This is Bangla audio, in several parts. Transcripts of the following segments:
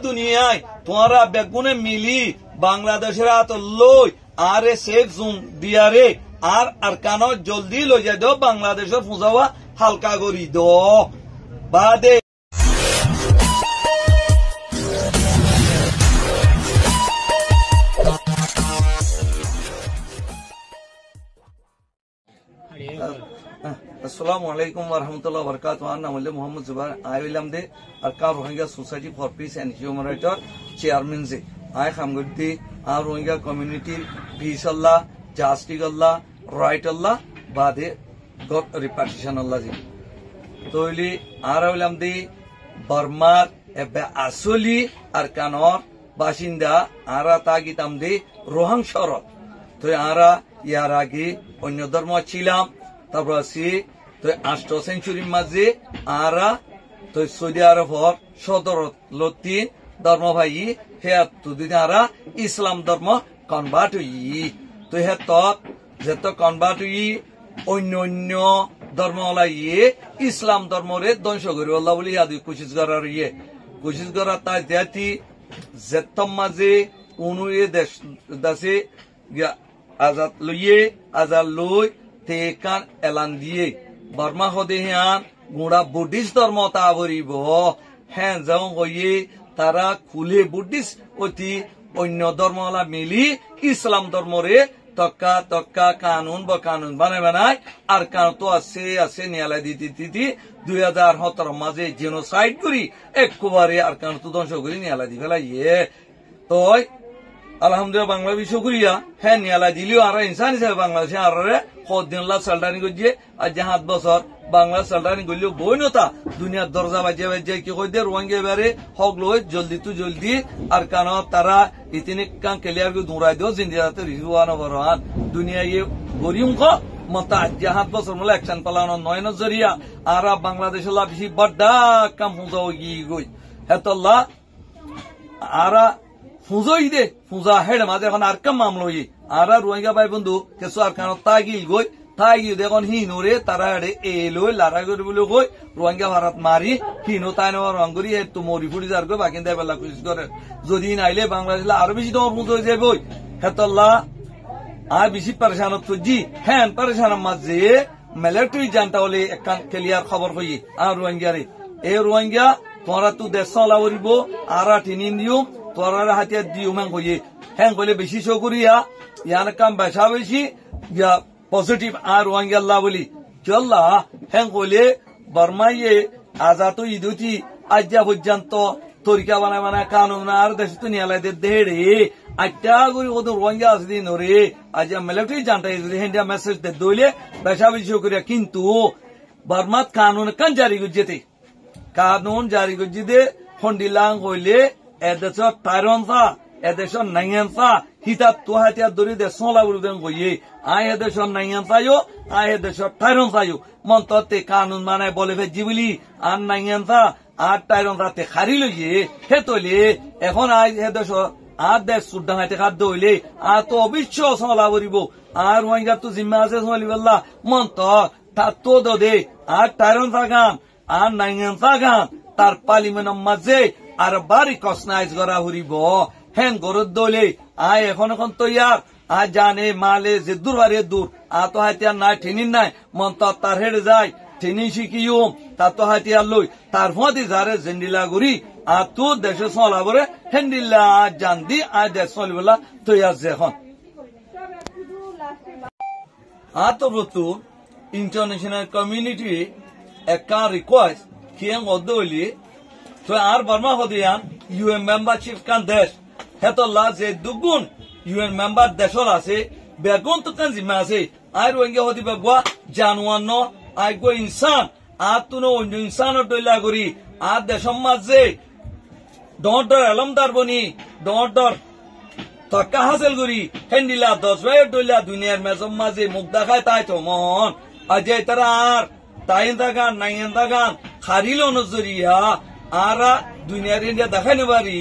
দুনিয়ায় তোমরা বেগুনে মিলি বাংলাদেশের হাত লই আরে সেফ জোন দিয়ারে আর আরকানো জলদি লই যাই দো বাংলাদেশের ফুজাওয়া হালকা করি দো বাদে Assalamualaikum warahmatullahi wabarakatuh. Nama saya Muhammad Zubair. I will be Arkan Rohingya Society for Peace and Human Rights Chairman. I am going to our Rohingya community peace Allah, justice Allah, right Allah, bade God repartition Allah. So we will be Burma ebe asuli Arkanor bashinda ara tagi tamde Rohang Shorot. So ara yaragi onyo dharma chilam. তারপর আছি তো 8th সেঞ্চুরির মাঝে আরা তো সৌদি আরবর সদর লতিন ধর্ম ভাই হে তুদিন আরা ইসলাম ধর্ম কনভার্ট হই তো হে তত যেত কনভার্ট হই অন্য ধর্ম লাই ইসলাম ধর্মরে ধ্বংস করি আল্লাহ বলি আদি কোশিশ করার তাই জাতি যেত মাঝে অনুয়ে দেশ দাসে আজাদ লইয়ে আজাদ লই তেকান এলান দিয়ে বর্মা হদে হান গুড়া বুদ্ধিস্ট ধর্ম তা বরিব হ্যাঁ যাও হইয়ে তারা খুলে বুদ্ধিস্ট অতি অন্য ধর্মলা মিলি ইসলাম ধর্মরে তক্কা কানুন বানাই আর কারণ তো আছে নিয়ালা দিতি 2017 মাঝে জেনোসাইড করি একবারে আর কারণ তো ধ্বংস করি নিয়ালা দি ফেলা তো আলহামদুলিল্লাহ বাংলা বিশ্ব করিয়া হ্যাঁ নিয়ালা দিলেও আর ইনসান হিসাবে বাংলাদেশে আর কদিনলা সালটানি করছে আর যে 7 বছর বাংলা সালটানি করলেও বই নতা দুনিয়ার দরজা বাজে কি কই দে রোহিঙ্গা এবারে হক লই জলদি আর কান তারা ইতিনে কান ক্লিয়ার করে দৌড়াই দিও জিন্দিয়াতে রিজওয়ান বরহান দুনিয়া ইয়ে গরিম ক মতা যে 7 বছর মলে অ্যাকশন পালানো নয় নজরিয়া আর বাংলাদেশে লা বেশি বড় কাম হুজাও গই হেতল্লাহ আরা ফুজোই দে ফুজা হেড মাঝে এখন আর কাম মামলই আর রোহিঙ্গা ভাই বন্ধু কিছু আর কারণ তাগিল দেখুন হিনুরে তারা হেডে এলোই লারা করে বলে কই রোহিঙ্গা ভারত মারি হিনু তাই নেওয়ার রঙ্গরি তো মরি ফুটি যার কই বাকি দেয় বেলা কোশিশ করে যদি নাইলে বাংলাদেশ আরো বেশি তোমার ফুজ হয়ে যাবে হেতল্লাহ আর বেশি পরেশান তুজি হ্যাঁ পরেশান মাঝে মিলিটারি জানতা হলে একখান ক্লিয়ার খবর হই আর রোহিঙ্গারে এ রোহিঙ্গা তোমরা তো দেশ চলাবরিব আর টিনিন দিও তোরা হাতিয়ার দিও মান কইয়ে হ্যাঁ কইলে বেশি চকুরিয়া ইয়ান কাম বেশা বেশি ইয়া পজিটিভ আর রোহিঙ্গা আল্লাহ বলি চল্লা হ্যাঁ কইলে বর্মাইয়ে আজাতো ইদুতি আজ্জা পর্যন্ত তরিকা বানায় কানুন আর দেশ তো নিয়ালাই দেড়ে আটটা করে ওদের রোহিঙ্গা আছে দিন রে আজ মিলিটারি জানটা হ্যান্ডিয়া মেসেজ দে দইলে বেশা বেশি চকুরিয়া কিন্তু বর্মাত কানুন কান জারি করতে কানুন জারি করছি দে ফন্ডিলাং কইলে এদেশ টাইরনসা এদেশ নাইয়ানসা হিতা তো হাতিয়া দরি দে সোলা বুরুদেন কইয়ে আই এদেশ নাইয়ানসায়ো আই এদেশ টাইরনসায়ো মন ততে কানুন মানে বলে জিবলি আর নাইয়ানসা আর টাইরনসা তে খারি লইয়ে হে তলে এখন আই এদেশ আর দেশ সুড্ডা হাতে খাদ্য হইলে আর তো অবিশ্ব সোলা বরিব আর রোহিঙ্গা তো জিম্মা আছে সোলি বল্লা মন তো দে আর টাইরনসা গান আর নাইয়ানসা গান তার পার্লিমেন্টের মাঝে আর বাড়ি কসনাইজ করা হরিব হেন গরুর দলে আয় এখন তৈয়ার আয় জানে মালে যে দূর হারে দূর তো হাতিয়ার নাই ঠিনিন নাই মন তার হেড়ে যায় ঠিনি শিখিও তার তো হাতিয়ার লই তার ফদি যারে জেন্ডিলা গুড়ি তো দেশে চলাবরে হেন্ডিল্লা জান দি আয় দেশ চলিবলা তৈয়ার যে এখন তো বস্তু ইন্টারন্যাশনাল কমিউনিটি একটা রিকোয়েস্ট কিয়াং অদ্দলি তো আর বর্মা হদিয়ান ইউএন মেম্বারশিপ কান দেশ হেতল্লা যে দুগুণ ইউএন মেম্বার দেশর আছে বেগুন তো কান জিম্মা আছে আর রোহিঙ্গা হদি বেগুয়া জানুয়ান আই গো ইনসান আর তুনো অন্য ইনসানর দইলা করি আর দেশম মাঝে ডর আলমদার বনি ডর তক্কা হাসিল করি হেন্ডিলা 10 ভাইয়ের দইলা দুনিয়ার মেজম মাঝে মুখ দেখায় তাই তো মন আজ তারা আর তাই দাগান নাইন দাগান খারিল নজরিয়া আরা দুনিয়ার ইন্ডিয়া দেখাই পারি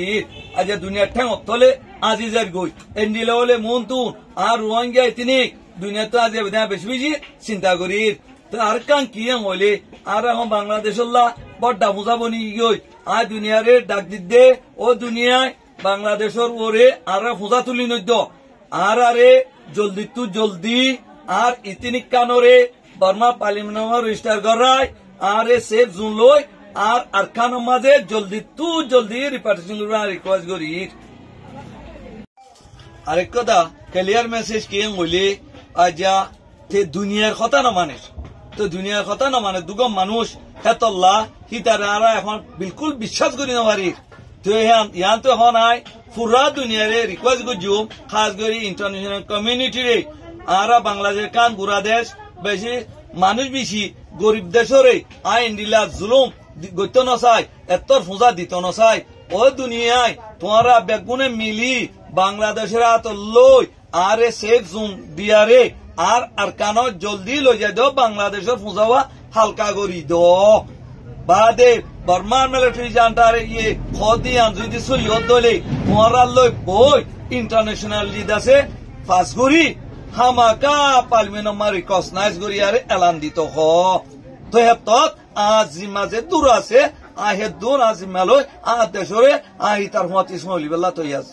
আজ দুনিয়ার ঠ্যাং তলে আজিজার গই এন্ডিলা হলে মন তুন আর রোহিঙ্গা তিনি দুনিয়া তো আজ বেশি বেশি চিন্তা করি তো আর কান কি হলে আর এখন বাংলাদেশ বড্ডা বুঝাবনি গই আয় দুনিয়ারে ডাক দিতে ও দুনিয়ায় বাংলাদেশের ওরে আর ফুজা তুলি নদ্য আর আরে জলদি তু জলদি আর ইতিনিক কানরে বর্মা পার্লিমেন্ট রেজিস্টার করায় আর সেফ জোন লই আর আরকানের মাঝে জলদি তু জলদি রিপার্টিশন রিকোয়েস্ট করি আরেক কথা ক্লিয়ার মেসেজ কি হইলে আজা তে দুনিয়ার কথা না মানে তো দুনিয়ার কথা না মানে দুগম মানুষ হেতল্লা হিতারা এখন বিলকুল বিশ্বাস করি না পারি তো ইয়ান তো এখন আয় পুরা দুনিয়ারে রিকোয়েস্ট করছুম খাস করে ইন্টারন্যাশনাল কমিউনিটি রে আর বাংলাদেশ কান গুড়া দেশ বেশি মানুষ বেশি গরিব দেশরে আইন দিলা জুলুম গত্য নচাই এতর ফুজা দিত নচাই ও দুনিয়ায় তোমারা বেগুনে মিলি বাংলাদেশের হাত লই আর সেফ জোন দিয়ারে আর আরকান জলদি লই যাই দো বাংলাদেশের ফুজাওয়া হালকা করি দ বাদে বর্মার মিলিটারি জানটারে ইয়ে খদি যদি সৈয়দ দলে তোমারা লই বই ইন্টারন্যাশনাল লিড আছে পাস করি হামাকা পার্লিমেন্ট রিকগনাইজ করি আর এলান দিত হ তো হেত আজ মাঝে দূর আছে আহে দূর আজি মেলই দেশরে আহি তার মত ইসমাইল বেলা তৈয়াজ